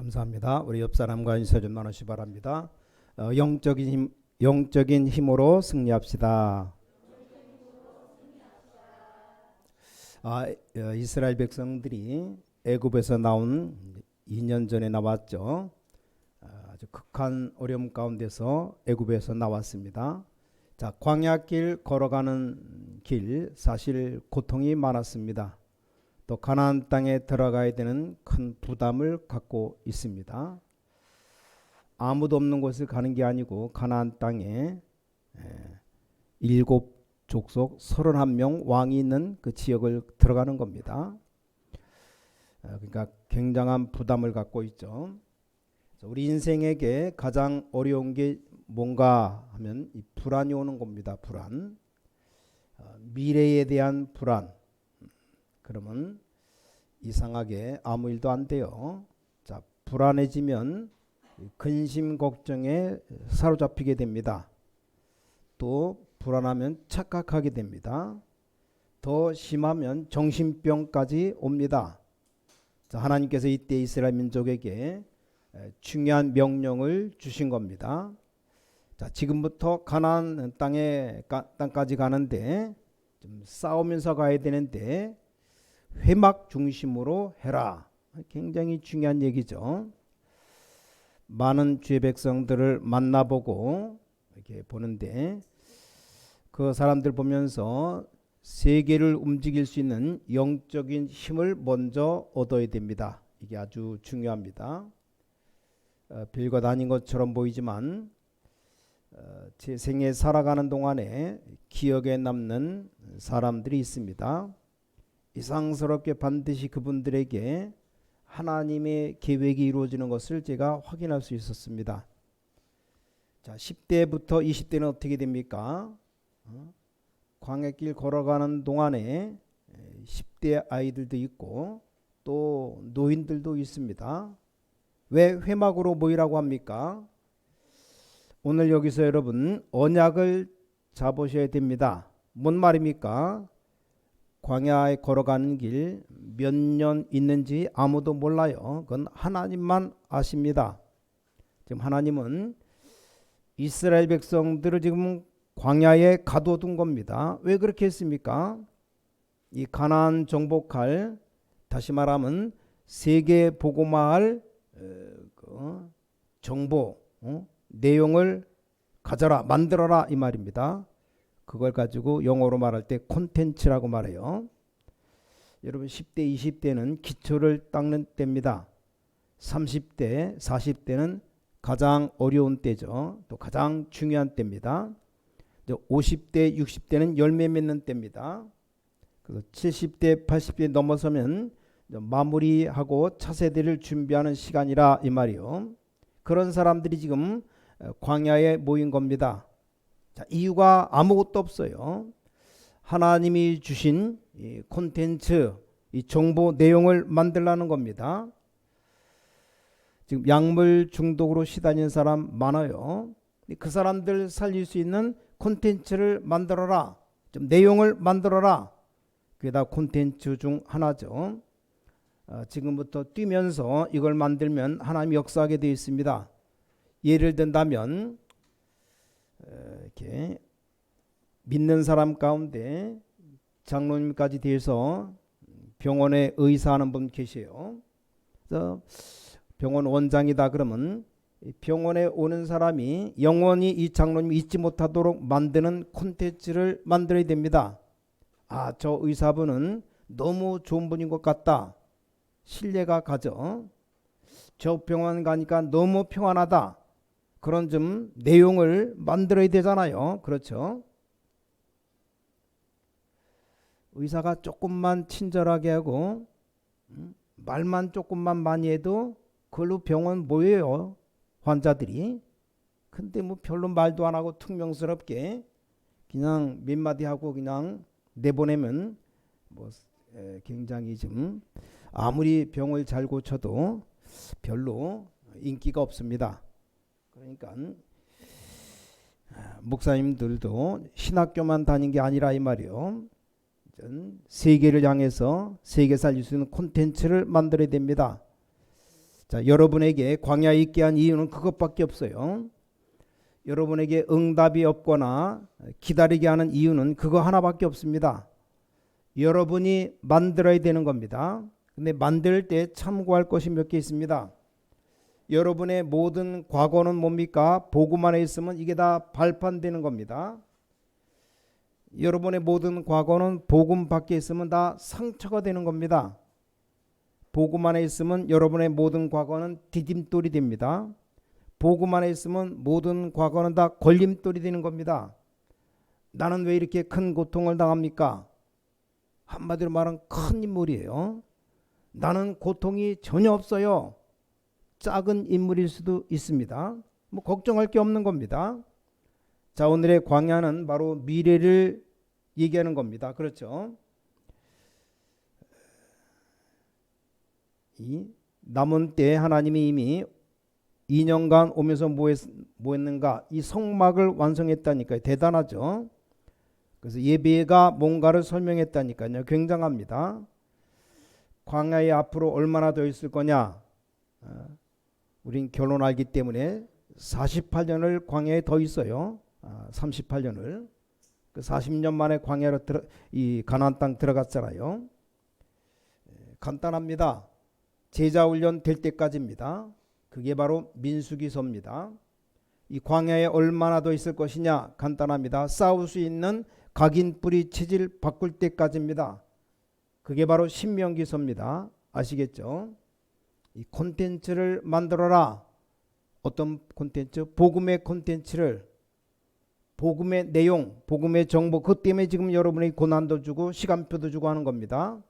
감사합니다. 우리 옆 사람과 인사 좀 나누시 바랍니다. 영적인 힘으로 승리합시다. 이스라엘 백성들이 애굽에서 나온 2년 전에 나왔죠. 아주 극한 어려움 가운데서 애굽에서 나왔습니다. 자, 광야길 걸어가는 길 사실 고통이 많았습니다. 또 가나안 땅에 들어가야 되는 큰 부담을 갖고 있습니다. 아무도 없는 곳을 가는 게 아니고 가나안 땅에 7족속 31명 왕이 있는 그 지역을 들어가는 겁니다. 그러니까 굉장한 부담을 갖고 있죠. 우리 인생에게 가장 어려운 게 뭔가 하면 이 불안이 오는 겁니다. 불안. 미래에 대한 불안. 그러면 이상하게 아무 일도 안 돼요. 자, 불안해지면 근심 걱정에 사로잡히게 됩니다. 또 불안하면 착각하게 됩니다. 더 심하면 정신병까지 옵니다. 자, 하나님께서 이때 이스라엘 민족에게 중요한 명령을 주신 겁니다. 자, 지금부터 가나안 땅까지 가는데 좀 싸우면서 가야 되는데 회막 중심으로 해라. 굉장히 중요한 얘기죠. 많은 주의 백성들을 만나보고 이렇게 보는데 그 사람들 보면서 세계를 움직일 수 있는 영적인 힘을 먼저 얻어야 됩니다. 이게 아주 중요합니다. 별것 아닌 것처럼 보이지만 제 생에 살아가는 동안에 기억에 남는 사람들이 있습니다. 이상스럽게 반드시 그분들에게 하나님의 계획이 이루어지는 것을 제가 확인할 수 있었습니다. 자, 10대부터 20대는 어떻게 됩니까? 광야길 걸어가는 동안에 10대 아이들도 있고 또 노인들도 있습니다. 왜 회막으로 모이라고 합니까? 오늘 여기서 여러분 언약을 잡으셔야 됩니다. 뭔 말입니까? 광야에 걸어가는 길 몇 년 있는지 아무도 몰라요. 그건 하나님만 아십니다. 지금 하나님은 이스라엘 백성들을 지금 광야에 가둬둔 겁니다. 왜 그렇게 했습니까? 이 가나안 정복할, 다시 말하면 세계 복음화할 정보 내용을 가져라, 만들어라 이 말입니다. 그걸 가지고 영어로 말할 때 콘텐츠라고 말해요. 여러분 10대, 20대는 기초를 닦는 때입니다. 30대, 40대는 가장 어려운 때죠. 또 가장 중요한 때입니다. 50대, 60대는 열매 맺는 때입니다. 그래서 70대, 80대 넘어서면 마무리하고 차세대를 준비하는 시간이라 이 말이요. 그런 사람들이 지금 광야에 모인 겁니다. 자, 이유가 아무것도 없어요. 하나님이 주신 이 콘텐츠, 이 정보 내용을 만들라는 겁니다. 지금 약물 중독으로 시달리는 사람 많아요. 그 사람들 살릴 수 있는 콘텐츠를 만들어라. 좀 내용을 만들어라. 그게 다 콘텐츠 중 하나죠. 지금부터 뛰면서 이걸 만들면 하나님이 역사하게 되어 있습니다. 예를 든다면 이렇게 믿는 사람 가운데 장로님까지 돼서 병원에 의사하는 분 계세요. 그래서 병원 원장이다 그러면 병원에 오는 사람이 영원히 이 장로님 잊지 못하도록 만드는 콘텐츠를 만들어야 됩니다. 아, 저 의사분은 너무 좋은 분인 것 같다. 신뢰가 가죠. 저 병원 가니까 너무 평안하다. 그런 좀 내용을 만들어야 되잖아요. 그렇죠? 의사가 조금만 친절하게 하고 말만 조금만 많이 해도 그걸로 병원 모여요. 환자들이. 근데 뭐 별로 말도 안 하고 퉁명스럽게 그냥 몇 마디 하고 그냥 내보내면 뭐 굉장히 좀 아무리 병을 잘 고쳐도 별로 인기가 없습니다. 그러니까 목사님들도 신학교만 다닌 게 아니라 이 말이요. 세계를 향해서 세계 살릴 수 있는 콘텐츠를 만들어야 됩니다. 자, 여러분에게 광야에 있게 한 이유는 그것밖에 없어요. 여러분에게 응답이 없거나 기다리게 하는 이유는 그거 하나밖에 없습니다. 여러분이 만들어야 되는 겁니다. 근데 만들 때 참고할 것이 몇 개 있습니다. 여러분의 모든 과거는 뭡니까? 복음 안에 있으면 이게 다 발판되는 겁니다. 여러분의 모든 과거는 복음 밖에 있으면 다 상처가 되는 겁니다. 복음 안에 있으면 여러분의 모든 과거는 디딤돌이 됩니다. 복음 안에 있으면 모든 과거는 다 걸림돌이 되는 겁니다. 나는 왜 이렇게 큰 고통을 당합니까? 한마디로 말하면 큰 인물이에요. 나는 고통이 전혀 없어요. 작은 인물일 수도 있습니다. 뭐 걱정할 게 없는 겁니다. 자, 오늘의 광야는 바로 미래를 얘기하는 겁니다. 그렇죠? 이 남은 때에 하나님이 이미 2년간 오면서 뭐 했는가? 이 성막을 완성했다니까요. 대단하죠? 그래서 예배가 뭔가를 설명했다니까요. 굉장합니다. 광야에 앞으로 얼마나 더 있을 거냐? 우린 결혼 알기 때문에 48년을 광야에 더 있어요. 38년을. 그 40년 만에 광야로 이 가나안 땅 들어갔잖아요. 간단합니다. 제자 훈련 될 때까지입니다. 그게 바로 민수기서입니다. 이 광야에 얼마나 더 있을 것이냐? 간단합니다. 싸울 수 있는 각인 뿌리 체질 바꿀 때까지입니다. 그게 바로 신명기서입니다. 아시겠죠? 이 콘텐츠를 만들어라. 어떤 콘텐츠? 복음의 콘텐츠를, 복음의 내용, 복음의 정보, 그것 때문에 지금 여러분이 고난도 주고 시간표도 주고 하는 겁니다.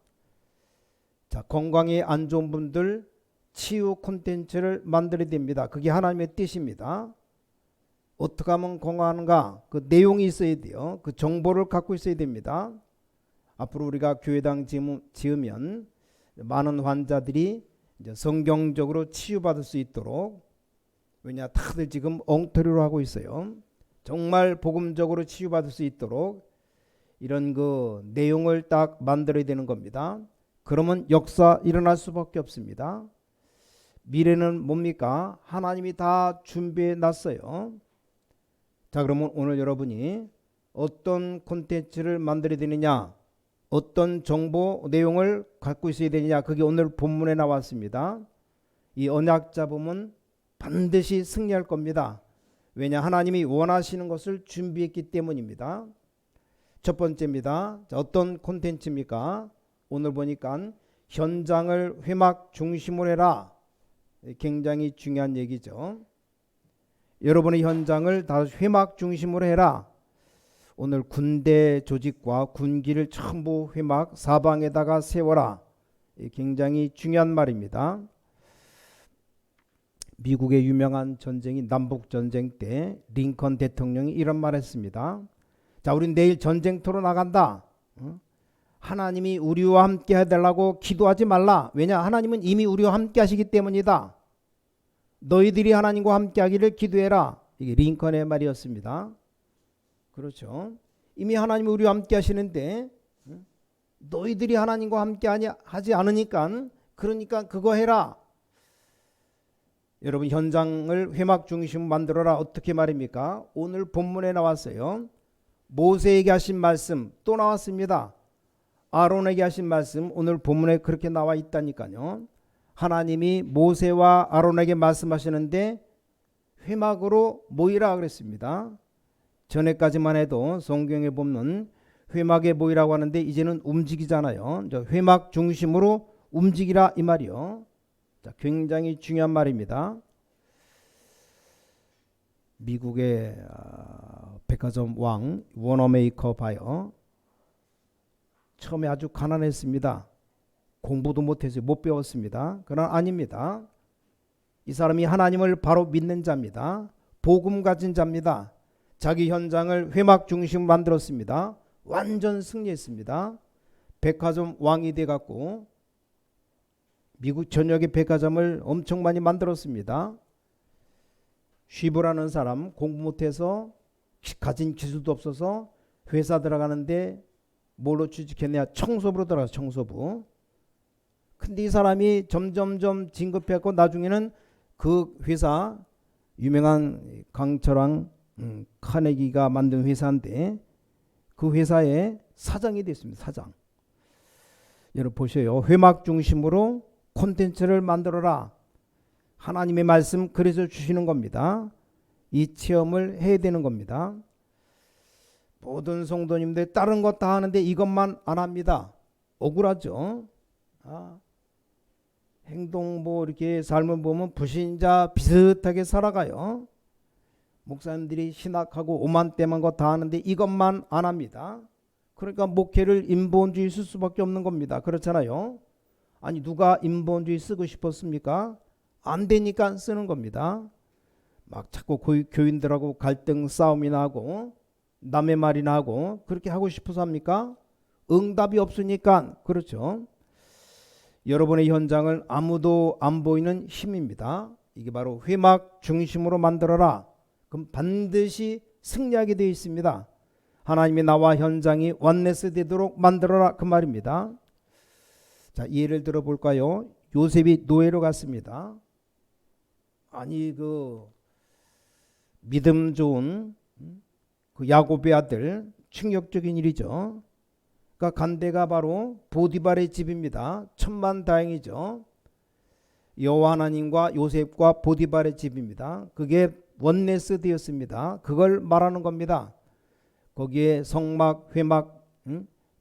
자, 건강이 안 좋은 분들 치유 콘텐츠를 만들어야 됩니다. 그게 하나님의 뜻입니다. 어떻게 하면 건강한가? 그 내용이 있어야 돼요. 그 정보를 갖고 있어야 됩니다. 앞으로 우리가 교회당 지으면 많은 환자들이 이제 성경적으로 치유받을 수 있도록, 왜냐 다들 지금 엉터리로 하고 있어요. 정말 복음적으로 치유받을 수 있도록 이런 그 내용을 딱 만들어야 되는 겁니다. 그러면 역사 일어날 수밖에 없습니다. 미래는 뭡니까? 하나님이 다 준비해 놨어요. 자, 그러면 오늘 여러분이 어떤 콘텐츠를 만들어야 되느냐, 어떤 정보 내용을 갖고 있어야 되느냐, 그게 오늘 본문에 나왔습니다. 이 언약 잡으면 반드시 승리할 겁니다. 왜냐? 하나님이 원하시는 것을 준비했기 때문입니다. 첫 번째입니다. 자, 어떤 콘텐츠입니까? 오늘 보니까 현장을 회막 중심으로 해라. 굉장히 중요한 얘기죠. 여러분의 현장을 다 회막 중심으로 해라. 오늘 군대 조직과 군기를 전부 회막 사방에다가 세워라. 굉장히 중요한 말입니다. 미국의 유명한 전쟁이 남북전쟁 때 링컨 대통령이 이런 말 했습니다. 자, 우린 내일 전쟁터로 나간다. 하나님이 우리와 함께 해달라고 기도하지 말라. 왜냐? 하나님은 이미 우리와 함께 하시기 때문이다. 너희들이 하나님과 함께 하기를 기도해라. 이게 링컨의 말이었습니다. 그렇죠. 이미 하나님이 우리와 함께 하시는데 너희들이 하나님과 함께 하지 않으니까, 그러니까 그거 해라. 여러분, 현장을 회막 중심으로 만들어라. 어떻게 말입니까? 오늘 본문에 나왔어요. 모세에게 하신 말씀 또 나왔습니다. 아론에게 하신 말씀 오늘 본문에 그렇게 나와 있다니까요. 하나님이 모세와 아론에게 말씀하시는데 회막으로 모이라 그랬습니다. 전에까지만 해도 성경에 보면 회막에 모이라고 하는데 이제는 움직이잖아요. 회막 중심으로 움직이라 이 말이요. 자, 굉장히 중요한 말입니다. 미국의 백화점 왕 워너메이커 바이어, 처음에 아주 가난했습니다. 공부도 못해서 못 배웠습니다. 그러나 아닙니다. 이 사람이 하나님을 바로 믿는 자입니다. 복음 가진 자입니다. 자기 현장을 회막 중심으로 만들었습니다. 완전 승리했습니다. 백화점 왕이 돼갖고 미국 전역의 백화점을 엄청 많이 만들었습니다. 쉬브라는 사람 공부 못해서 가진 기술도 없어서 회사 들어가는데 뭘로 취직했냐? 청소부로 들어가서 청소부. 근데 이 사람이 점점점 진급했고 나중에는 그 회사 유명한 강철왕 카네기가 만든 회사인데 그 회사의 사장이 됐습니다. 사장. 여러분 보셔요. 회막 중심으로 콘텐츠를 만들어라. 하나님의 말씀 그래서 주시는 겁니다. 이 체험을 해야 되는 겁니다. 모든 성도님들 다른 것 다 하는데 이것만 안 합니다. 억울하죠. 행동 이렇게 삶을 보면 불신자 비슷하게 살아가요. 목사님들이 신학하고 오만때만 거 다 하는데 이것만 안 합니다. 그러니까 목회를 인본주의 쓸 수밖에 없는 겁니다. 그렇잖아요. 아니 누가 인본주의 쓰고 싶었습니까? 안 되니까 쓰는 겁니다. 막 자꾸 교인들하고 갈등 싸움이나 하고 남의 말이나 하고 그렇게 하고 싶어서 합니까? 응답이 없으니까. 그렇죠. 여러분의 현장을 아무도 안 보이는 힘입니다. 이게 바로 회막 중심으로 만들어라. 그럼 반드시 승리하게 되어 있습니다. 하나님의 나와 현장이 원네스 되도록 만들어라 그 말입니다. 자, 예를 들어 볼까요? 요셉이 노예로 갔습니다. 아니 그 믿음 좋은 그 야곱의 아들, 충격적인 일이죠. 그러니까 간 데가 바로 보디발의 집입니다. 천만다행이죠. 여호와 하나님과 요셉과 보디발의 집입니다. 그게 원네스 되었습니다. 그걸 말하는 겁니다. 거기에 성막, 회막,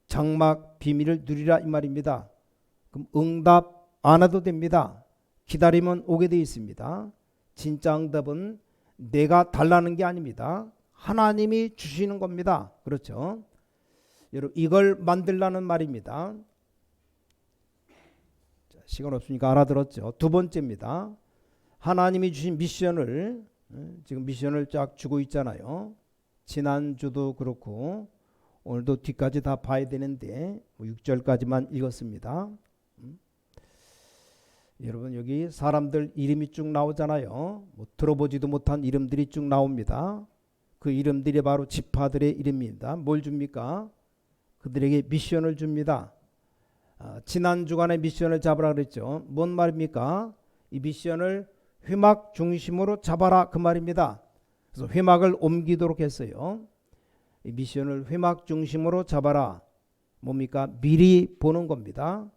장막, 비밀을 누리라 이 말입니다. 그럼 응답 안 해도 됩니다. 기다리면 오게 되어 있습니다. 진짜 응답은 내가 달라는 게 아닙니다. 하나님이 주시는 겁니다. 그렇죠? 여러분 이걸 만들라는 말입니다. 자, 시간 없으니까 알아들었죠? 두 번째입니다. 하나님이 주신 미션을 지금 미션을 쫙 주고 있잖아요. 지난주도 그렇고 오늘도 뒤까지 다 봐야 되는데 6절까지만 읽었습니다. 여러분 여기 사람들 이름이 쭉 나오잖아요. 들어보지도 못한 이름들이 쭉 나옵니다. 그 이름들이 바로 지파들의 이름입니다. 뭘 줍니까? 그들에게 미션을 줍니다. 지난 주간에 미션을 잡으라 그랬죠. 뭔 말입니까? 이 미션을 회막 중심으로 잡아라 그 말입니다. 그래서 회막을 옮기도록 했어요. 이 미션을 회막 중심으로 잡아라. 뭡니까? 미리 보는 겁니다.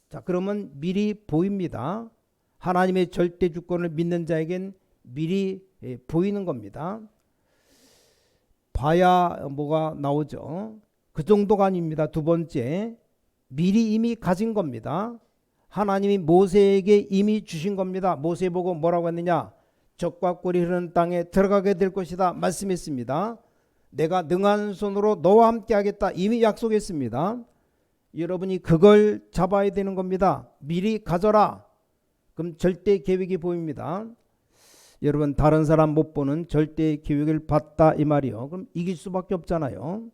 자, 그러면 미리 보입니다. 하나님의 절대 주권을 믿는 자에겐 미리 보이는 겁니다. 봐야 뭐가 나오죠. 그 정도가 아닙니다. 두 번째, 미리 이미 가진 겁니다. 하나님이 모세에게 이미 주신 겁니다. 모세 보고 뭐라고 했느냐? 적과 꿀이 흐르는 땅에 들어가게 될 것이다 말씀했습니다. 내가 능한 손으로 너와 함께 하겠다 이미 약속했습니다. 여러분이 그걸 잡아야 되는 겁니다. 미리 가져라. 그럼 절대 계획이 보입니다. 여러분 다른 사람 못 보는 절대 계획을 봤다 이 말이요. 그럼 이길 수밖에 없잖아요.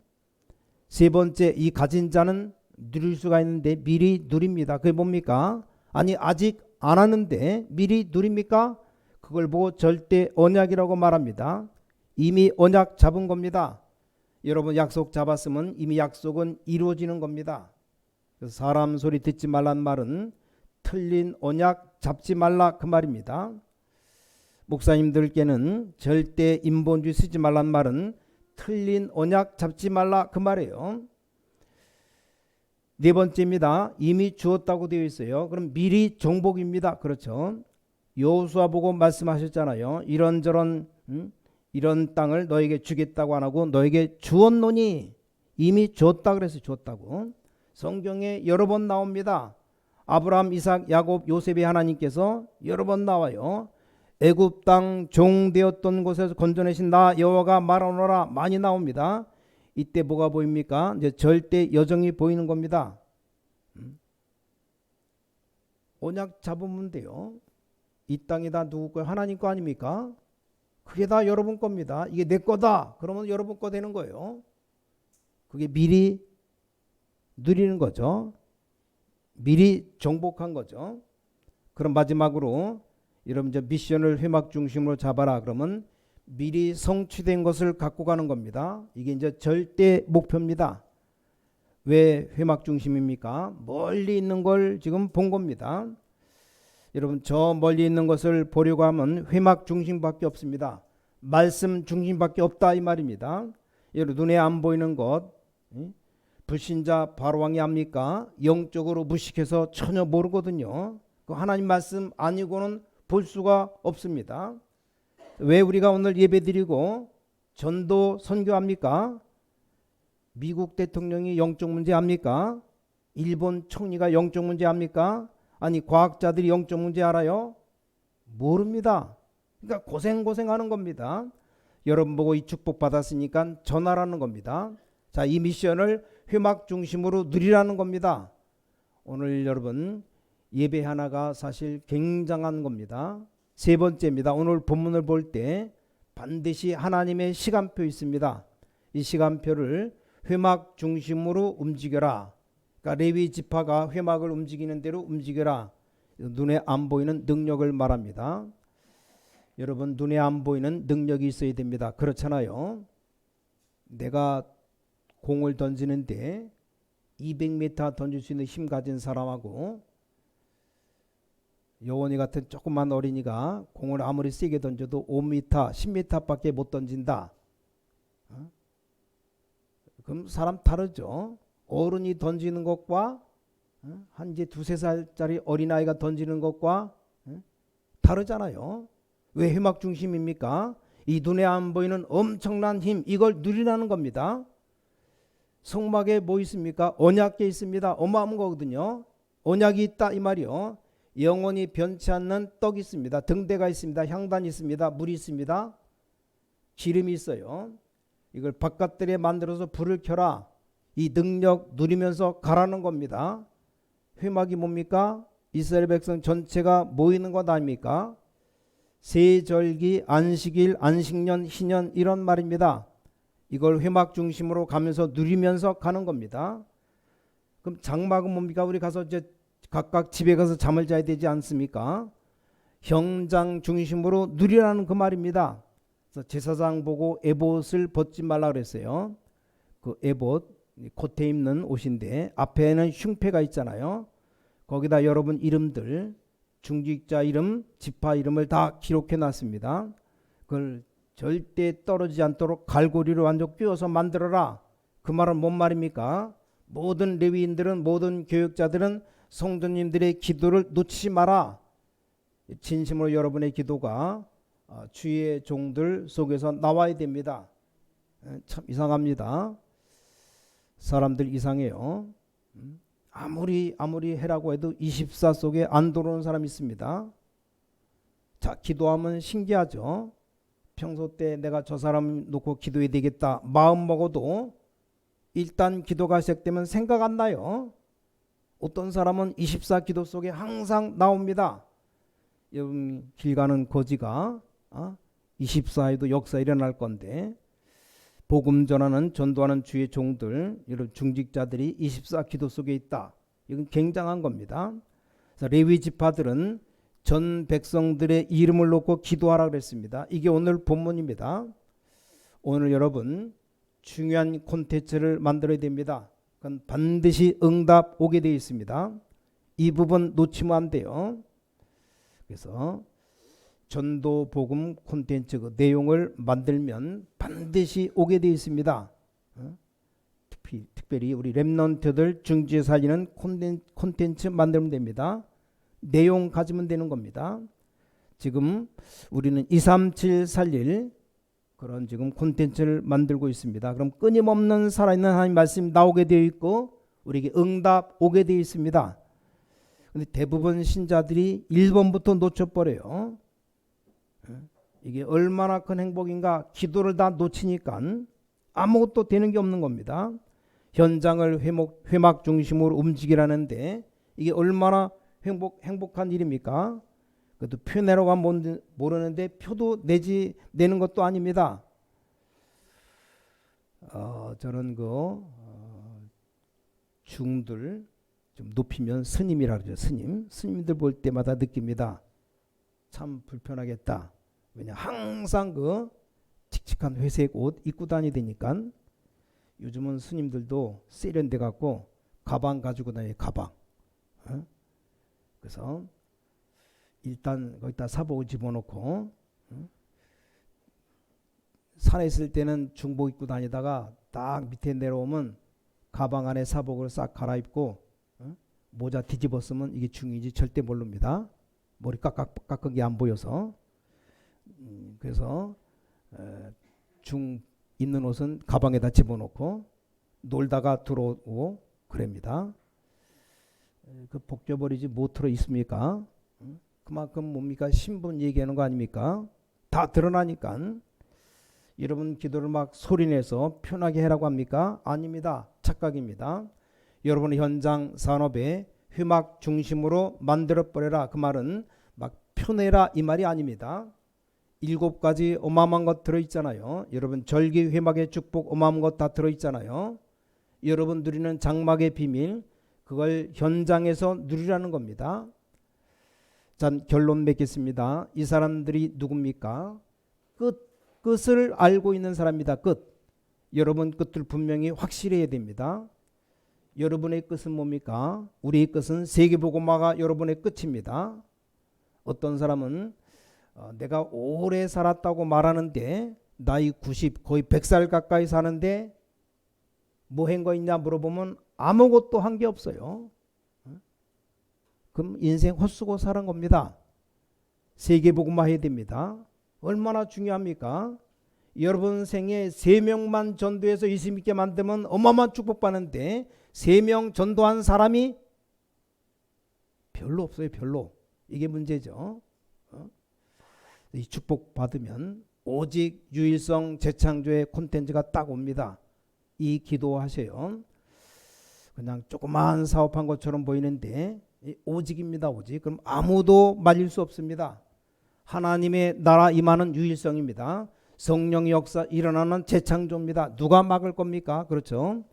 세 번째, 이 가진 자는 누릴 수가 있는데 미리 누립니다. 그게 뭡니까? 아니 아직 안 하는데 미리 누립니까? 그걸 보고 절대 언약이라고 말합니다. 이미 언약 잡은 겁니다. 여러분 약속 잡았으면 이미 약속은 이루어지는 겁니다. 그래서 사람 소리 듣지 말란 말은 틀린 언약 잡지 말라 그 말입니다. 목사님들께는 절대 인본주의 쓰지 말란 말은 틀린 언약 잡지 말라 그 말이에요. 네 번째입니다. 이미 주었다고 되어 있어요. 그럼 미리 정복입니다. 그렇죠. 여호수아 보고 말씀하셨잖아요. 이런저런 이런 땅을 너에게 주겠다고 안 하고 너에게 주었노니 이미 줬다 그래서 줬다고. 성경에 여러 번 나옵니다. 아브라함, 이삭, 야곱, 요셉의 하나님께서 여러 번 나와요. 애굽 땅 종되었던 곳에서 건져내신 나 여호와가 말하노라 많이 나옵니다. 이때 뭐가 보입니까? 이제 절대 여정이 보이는 겁니다. 언약 잡으면 돼요. 이 땅이 다 누구 거? 하나님 거 아닙니까? 그게 다 여러분 겁니다. 이게 내 거다. 그러면 여러분 거 되는 거예요. 그게 미리 누리는 거죠. 미리 정복한 거죠. 그럼 마지막으로 여러분 이제 미션을 회막 중심으로 잡아라. 그러면 미리 성취된 것을 갖고 가는 겁니다. 이게 이제 절대 목표입니다. 왜 회막 중심입니까? 멀리 있는 걸 지금 본 겁니다. 여러분, 저 멀리 있는 것을 보려고 하면 회막 중심밖에 없습니다. 말씀 중심밖에 없다 이 말입니다. 여러분, 눈에 안 보이는 것 불신자 바로왕이 압니까? 영적으로 무식해서 전혀 모르거든요. 그 하나님 말씀 아니고는 볼 수가 없습니다. 왜 우리가 오늘 예배드리고 전도 선교합니까? 미국 대통령이 영적 문제 압니까? 일본 총리가 영적 문제 압니까? 아니, 과학자들이 영적 문제 알아요? 모릅니다. 그러니까 고생하는 겁니다. 여러분 보고 이 축복 받았으니까 전하라는 겁니다. 자, 이 미션을 회막 중심으로 누리라는 겁니다. 오늘 여러분 예배 하나가 사실 굉장한 겁니다. 세 번째입니다. 오늘 본문을 볼 때 반드시 하나님의 시간표 있습니다. 이 시간표를 회막 중심으로 움직여라. 그러니까 레위 지파가 회막을 움직이는 대로 움직여라. 눈에 안 보이는 능력을 말합니다. 여러분, 눈에 안 보이는 능력이 있어야 됩니다. 그렇잖아요. 내가 공을 던지는데 200m 던질 수 있는 힘 가진 사람하고 여원이 같은 조그만 어린이가 공을 아무리 세게 던져도 5m, 10m밖에 못 던진다. 그럼 사람 다르죠. 어른이 던지는 것과 한 이제 2-3살짜리 어린아이가 던지는 것과 다르잖아요. 왜 회막 중심입니까? 이 눈에 안 보이는 엄청난 힘, 이걸 누리라는 겁니다. 성막에 뭐 있습니까? 언약궤 있습니다. 어마어마한 거거든요. 언약이 있다 이 말이요. 영원히 변치 않는 떡이 있습니다. 등대가 있습니다. 향단이 있습니다. 물이 있습니다. 기름이 있어요. 이걸 바깥들에 만들어서 불을 켜라. 이 능력 누리면서 가라는 겁니다. 회막이 뭡니까? 이스라엘 백성 전체가 모이는 것 아닙니까? 세절기, 안식일, 안식년, 희년 이런 말입니다. 이걸 회막 중심으로 가면서 누리면서 가는 겁니다. 그럼 장막은 뭡니까? 우리 가서 이제 각각 집에 가서 잠을 자야 되지 않습니까? 형장 중심으로 누리라는 그 말입니다. 그래서 제사장 보고 에봇을 벗지 말라 그랬어요. 그 에봇 겉에 입는 옷인데 앞에는 흉패가 있잖아요. 거기다 여러분 이름들, 중직자 이름, 지파 이름을 다 기록해 놨습니다. 그걸 절대 떨어지지 않도록 갈고리로 완전 끼워서 만들어라. 그 말은 뭔 말입니까? 모든 레위인들은, 모든 교육자들은 성도님들의 기도를 놓치지 마라. 진심으로 여러분의 기도가 주의 종들 속에서 나와야 됩니다. 참 이상합니다. 사람들 이상해요. 아무리 해라고 해도 24 속에 안 들어오는 사람이 있습니다. 자, 기도하면 신기하죠. 평소 때 내가 저 사람 놓고 기도해야 되겠다 마음 먹어도 일단 기도가 시작되면 생각 안 나요. 어떤 사람은 24 기도 속에 항상 나옵니다. 여러분, 길 가는 거지가 24에도 역사 일어날 건데, 복음 전하는 전도하는 주의 종들, 여러분 중직자들이 24 기도 속에 있다. 이건 굉장한 겁니다. 레위 지파들은 전 백성들의 이름을 놓고 기도하라 그랬습니다. 이게 오늘 본문입니다. 오늘 여러분 중요한 콘텐츠를 만들어야 됩니다. 그건 반드시 응답 오게 되어 있습니다. 이 부분 놓치면 안 돼요. 그래서 전도 복음 콘텐츠 그 내용을 만들면 반드시 오게 되어 있습니다. 특별히 우리 렘넌트들 중지에 살리는 콘텐츠 만들면 됩니다. 내용 가지면 되는 겁니다. 지금 우리는 237 살릴 그런 지금 콘텐츠를 만들고 있습니다. 그럼 끊임없는 살아있는 하나님 말씀이 나오게 되어 있고 우리에게 응답 오게 되어 있습니다. 근데 대부분 신자들이 1번부터 놓쳐버려요. 이게 얼마나 큰 행복인가. 기도를 다 놓치니까 아무것도 되는 게 없는 겁니다. 현장을 회막 중심으로 움직이라는데 이게 얼마나 행복한 일입니까? 그것도 표 내라고 하면 모르는데 표도 내는 것도 아닙니다. 저는 중들 좀 높이면 스님이라 그러죠. 스님들 볼 때마다 느낍니다. 참 불편하겠다. 왜냐 항상 칙칙한 회색 옷 입고 다니니까 요즘은 스님들도 세련돼 갖고 가방 가지고 다녀요. 가방. 어? 그래서 일단 거기다 사복을 집어넣고 산에 있을 때는 중복 입고 다니다가 딱 밑에 내려오면 가방 안에 사복을 싹 갈아입고 모자 뒤집어 쓰면 이게 중인지 절대 모릅니다. 머리 깎은 게 안 보여서. 그래서 중 있는 옷은 가방에다 집어넣고 놀다가 들어오고 그럽니다. 그 벗겨버리지 못으로 있습니까? 그만큼 뭡니까? 신분 얘기하는 거 아닙니까? 다 드러나니까. 여러분 기도를 막 소리내서 편하게 해라고 합니까? 아닙니다. 착각입니다. 여러분 현장 산업에 회막 중심으로 만들어버려라. 그 말은 막 편해라 이 말이 아닙니다. 7가지 어마어마한 것 들어있잖아요. 여러분 절기 회막의 축복 어마어마한 것 다 들어있잖아요. 여러분 누리는 장막의 비밀 그걸 현장에서 누리라는 겁니다. 자, 결론 맺겠습니다. 이 사람들이 누굽니까? 끝을 알고 있는 사람입니다. 끝. 여러분 끝을 분명히 확실해야 됩니다. 여러분의 끝은 뭡니까? 우리의 끝은 세계복음화가 여러분의 끝입니다. 어떤 사람은 내가 오래 살았다고 말하는데 나이 90 거의 100살 가까이 사는데 뭐 한 거 있냐 물어보면 아무것도 한 게 없어요. 그럼 인생 헛수고 사는 겁니다. 세계복음화 해야 됩니다. 얼마나 중요합니까? 여러분 생에 3명만 전도해서 예수 믿게 만들면 어마어마한 축복받는데 3명 전도한 사람이 별로 없어요. 별로. 이게 문제죠. 이 축복 받으면 오직 유일성 재창조의 콘텐츠가 딱 옵니다. 이 기도하세요. 그냥 조그마한 사업한 것처럼 보이는데 오직입니다. 오직. 그럼 아무도 말릴 수 없습니다. 하나님의 나라 임하는 유일성입니다. 성령의 역사 일어나는 재창조입니다. 누가 막을 겁니까? 그렇죠.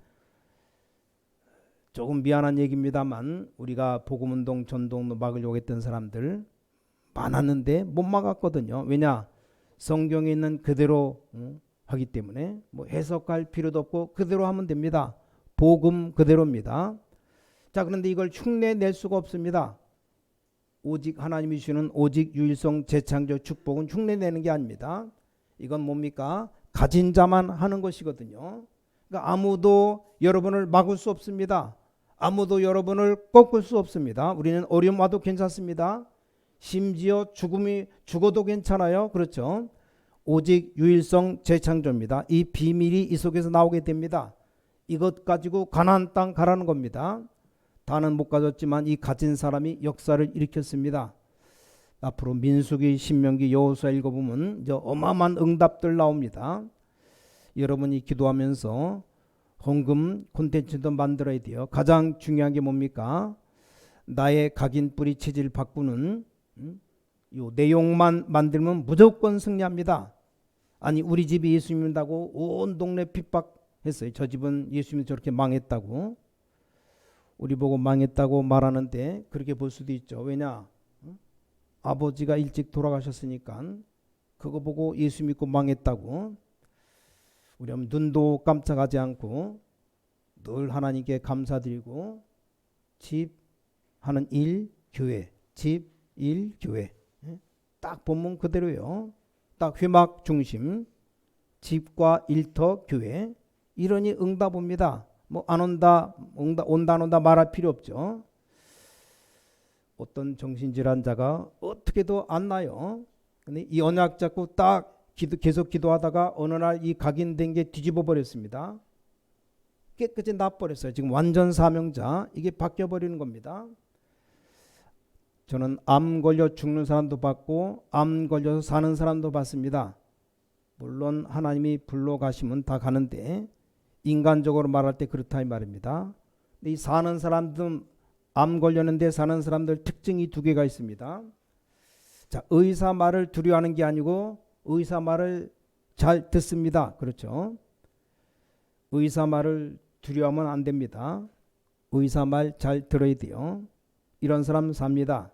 조금 미안한 얘기입니다만 우리가 복음운동 전도로 막으려고 했던 사람들 많았는데 못 막았거든요. 왜냐? 성경에 있는 그대로 하기 때문에 뭐 해석할 필요도 없고 그대로 하면 됩니다. 복음 그대로입니다. 자, 그런데 이걸 흉내 낼 수가 없습니다. 오직 하나님이 주시는 오직 유일성 재창조 축복은 흉내 내는 게 아닙니다. 이건 뭡니까? 가진 자만 하는 것이거든요. 그러니까 아무도 여러분을 막을 수 없습니다. 아무도 여러분을 꺾을 수 없습니다. 우리는 어려움 와도 괜찮습니다. 심지어 죽어도 괜찮아요. 그렇죠? 오직 유일성 재창조입니다. 이 비밀이 이 속에서 나오게 됩니다. 이것 가지고 가나안 땅 가라는 겁니다. 다는 못 가졌지만 이 가진 사람이 역사를 일으켰습니다. 앞으로 민수기, 신명기, 여호수아 읽어보면 이제 어마어마한 응답들 나옵니다. 여러분이 기도하면서 헌금 콘텐츠도 만들어야 돼요. 가장 중요한 게 뭡니까? 나의 각인 뿌리 체질 바꾸는 요 내용만 만들면 무조건 승리합니다. 아니 우리 집이 예수 믿는다고 온 동네 핍박했어요. 저 집은 예수 믿어 저렇게 망했다고. 우리 보고 망했다고 말하는데 그렇게 볼 수도 있죠. 왜냐? 아버지가 일찍 돌아가셨으니까 그거 보고 예수 믿고 망했다고. 우리 눈도 깜짝하지 않고 늘 하나님께 감사드리고 집 하는 일 교회, 집 일 교회. 딱 본문 그대로요. 딱 회막 중심 집과 일터 교회. 이러니 응답 옵니다. 뭐 안 온다, 온다 안 온다 말할 필요 없죠. 어떤 정신질환자가 어떻게도 안 나요. 근데 이 언약 잡고 딱 계속 기도하다가 어느 날 이 각인된 게 뒤집어 버렸습니다. 깨끗이 나버렸어요. 지금 완전 사명자. 이게 바뀌어 버리는 겁니다. 저는 암 걸려 죽는 사람도 봤고 암 걸려서 사는 사람도 봤습니다. 물론 하나님이 불러가시면 다 가는데 인간적으로 말할 때 그렇다 이 말입니다. 근데 이 사는 사람들 암 걸렸는데 사는 사람들 특징이 2개가 있습니다. 자, 의사 말을 두려워하는 게 아니고 의사 말을 잘 듣습니다. 그렇죠? 의사 말을 두려워하면 안 됩니다. 의사 말 잘 들어야 돼요. 이런 사람 삽니다.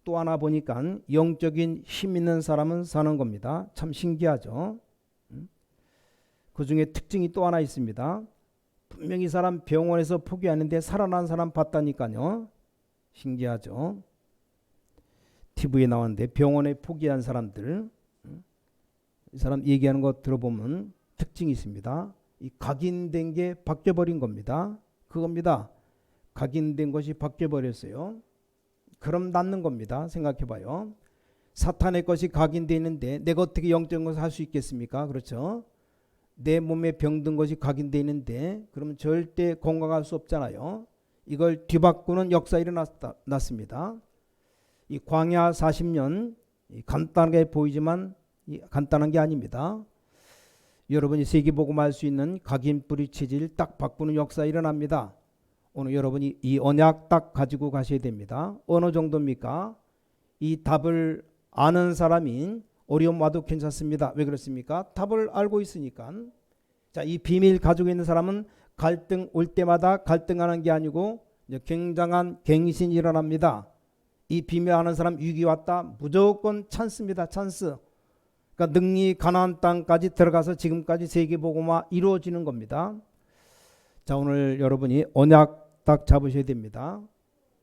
또 하나 보니까 영적인 힘 있는 사람은 사는 겁니다. 참 신기하죠. 그 중에 특징이 또 하나 있습니다. 분명히 이 사람 병원에서 포기하는데 살아난 사람 봤다니까요. 신기하죠. TV에 나왔는데 병원에 포기한 사람들, 이 사람 얘기하는 거 들어보면 특징이 있습니다. 이 각인된 게 바뀌어버린 겁니다. 그겁니다. 각인된 것이 바뀌어버렸어요. 그럼 낫는 겁니다. 생각해봐요. 사탄의 것이 각인되어 있는데 내가 어떻게 영적인 것을 할 수 있겠습니까? 그렇죠? 내 몸에 병든 것이 각인되어 있는데 그러면 절대 건강할 수 없잖아요. 이걸 뒤바꾸는 역사 일어났습니다. 이 광야 40년 간단하게 보이지만 간단한 게 아닙니다. 여러분이 세계복음할 수 있는 각인뿌리 체질 딱 바꾸는 역사 일어납니다. 오늘 여러분이 이 언약 딱 가지고 가셔야 됩니다. 어느 정도입니까? 이 답을 아는 사람이 어려움 와도 괜찮습니다. 왜 그렇습니까? 답을 알고 있으니까. 자, 이 비밀 가지고 있는 사람은 갈등 올 때마다 갈등하는 게 아니고 굉장한 갱신이 일어납니다. 이 비밀 아는 사람 위기 왔다 무조건 찬스입니다. 찬스. 그러니까 능히 가나안 땅까지 들어가서 지금까지 세계복음화 이루어지는 겁니다. 자, 오늘 여러분이 언약 딱 잡으셔야 됩니다.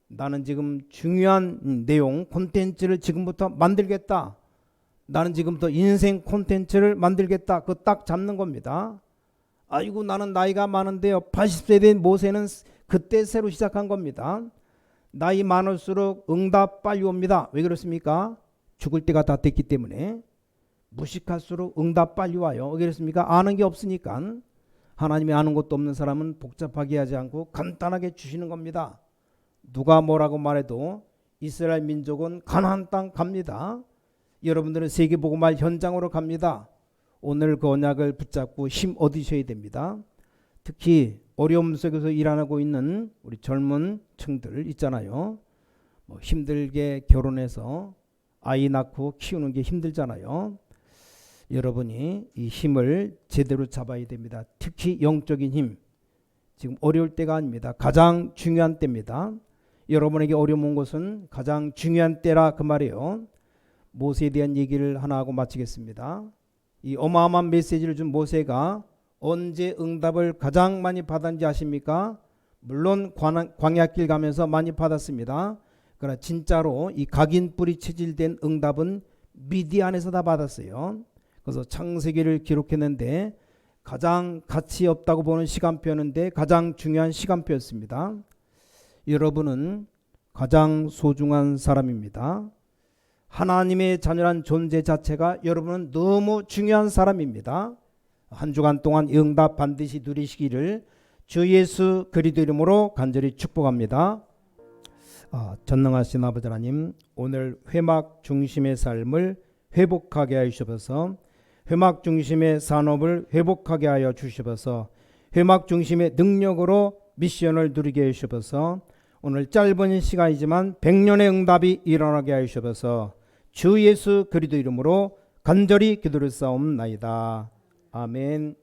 나는 지금 중요한 내용 콘텐츠를 지금부터 만들겠다. 나는 지금부터 인생 콘텐츠를 만들겠다. 그거 딱 잡는 겁니다. 아이고 나는 나이가 많은데요. 80세 된 모세는 그때 새로 시작한 겁니다. 나이 많을수록 응답 빨리 옵니다. 왜 그렇습니까? 죽을 때가 다 됐기 때문에. 무식할수록 응답 빨리 와요. 왜 그렇습니까? 아는 게 없으니까. 하나님이 아는 것도 없는 사람은 복잡하게 하지 않고 간단하게 주시는 겁니다. 누가 뭐라고 말해도 이스라엘 민족은 가나안 땅 갑니다. 여러분들은 세계복음화 현장으로 갑니다. 오늘 그 언약을 붙잡고 힘 얻으셔야 됩니다. 특히 어려움 속에서 일하고 있는 우리 젊은 층들 있잖아요. 힘들게 결혼해서 아이 낳고 키우는 게 힘들잖아요. 여러분이 이 힘을 제대로 잡아야 됩니다. 특히 영적인 힘. 지금 어려울 때가 아닙니다. 가장 중요한 때입니다. 여러분에게 어려움 온 것은 가장 중요한 때라 그 말이에요. 모세에 대한 얘기를 하나 하고 마치겠습니다. 이 어마어마한 메시지를 준 모세가 언제 응답을 가장 많이 받았는지 아십니까? 물론 광야길 가면서 많이 받았습니다. 그러나 진짜로 이 각인 뿌리 체질된 응답은 미디안에서 다 받았어요. 그래서 창세기를 기록했는데 가장 가치 없다고 보는 시간표였는데 가장 중요한 시간표였습니다. 여러분은 가장 소중한 사람입니다. 하나님의 자녀란 존재 자체가 여러분은 너무 중요한 사람입니다. 한 주간 동안 응답 반드시 누리시기를 주 예수 그리스도 이름으로 간절히 축복합니다. 전능하신 아버지 하나님, 오늘 회막 중심의 삶을 회복하게 하여 주셔서 회막 중심의 산업을 회복하게 하여 주셔서 회막 중심의 능력으로 미션을 누리게 해 주셔서 오늘 짧은 시간이지만 100년의 응답이 일어나게 하여 주셔서 주 예수 그리스도 이름으로 간절히 기도를 싸움나이다. 아멘.